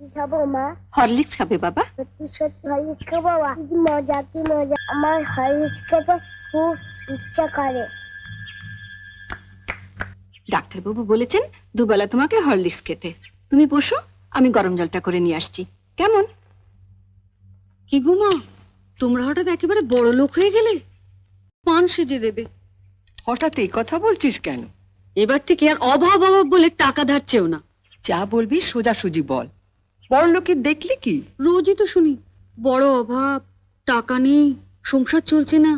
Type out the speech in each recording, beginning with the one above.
খাবো মা? হরলিক্স খাবে বাবা? সত্যি সত্যি হরলিক্স খাবো মা? কি মজা কি মজা, আমার হরলিক্স খেতে খুব ইচ্ছা করে। ডাক্তারবাবু বলেছেন দুবেলা তোমাকে হরলিক্স খেতে। তুমি বসো, আমি গরম জলটা করে নিয়ে আসছি। কেমন? কি গো মা, তোমরা হঠাৎ একেবারে বড় লোক হয়ে গেলে? পান সেজে দেবে। হঠাৎ এই কথা বলছিস কেন? এবার থেকে আর অভাব অভাব বলে টাকা ধার চেও না। যা বলবি সোজাসুজি বল। বড় লোকের দেখলি কি? রোজই তো শুনি বড় অভাব, টাকা নেই, সংসার চলছে না।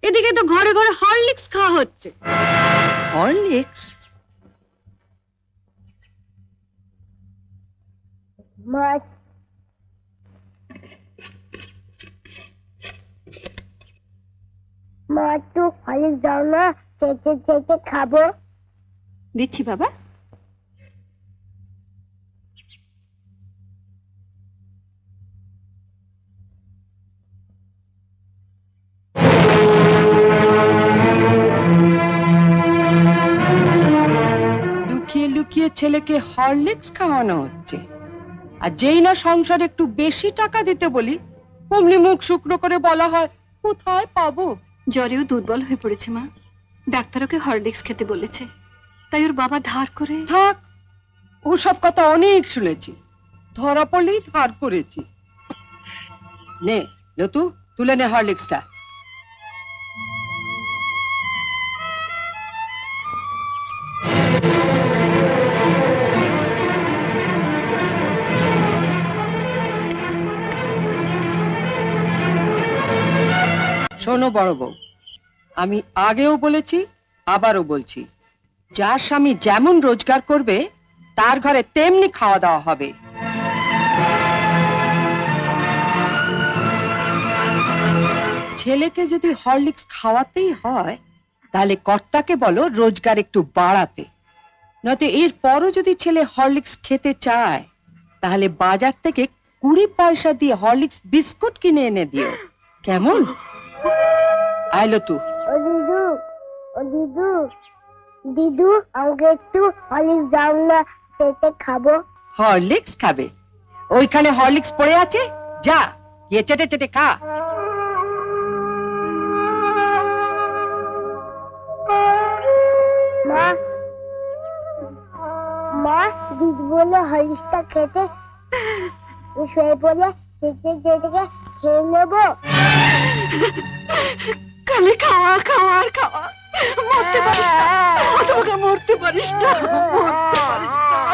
এদিকে তো ঘরে ঘরে হরলিক্স খাওয়া হচ্ছে। হরলিক্স? মা মা তো হরলিক্স দাও না, চেটে চেটে খাবো। দিচ্ছি বাবা। লুকিয়ে লুকিয়ে ছেলেকে হরলিক্স খাওয়ানো হচ্ছে, আর যেই না সংসারে একটু বেশি টাকা দিতে বলি অমনি মুখ শুকনো করে বলা হয় কোথায় পাবো। জ্বরেও দুর্বল হয়ে পড়েছে মা, ডাক্তার ওকে হরলিক্স খেতে বলেছে, তাই ওর বাবা ধার করে। থাক, ওসব কথা অনেক শুনেছি, ধরা পড়লেই ধার করেছি। নে লতু, তুলে নে হরলিক্সটা। শোনো বড় বউ, আমি আগেও বলেছি আবারও বলছি, যার স্বামী যেমন রোজগার করবে তার ঘরে তেমনি খাওয়া দাওয়া হবে। ছেলেকে যদি হরলিক্স খাওয়াতেই হয় তাহলে কর্তাকে বলো রোজগার একটু বাড়াতে, নয়তো এর পরও যদি ছেলে হরলিক্স খেতে চায় তাহলে বাজার থেকে 20 পয়সা দিয়ে হরলিক্স বিস্কুট কিনে এনে দিও, কেমন? আইলো তু। ও দিদু, ও দিদু, দিদু আমাকে একটু হরলিক্স দাও না, চেটে খাবো। হরলিক্স খাবে? ওইখানে হরলিক্স পড়ে আছে, যা গিয়ে চেটে চেটে খা। মা, মা দিদি বললো হরলিক্সটা খেতে, শুয়ে পড়ে চেটে চেটে খেয়ে নেবো। খালি খাওয়া খাওয়া আর খাওয়া, মরতে পারিস না, মরতে পারিস না, মরতে পারিস না।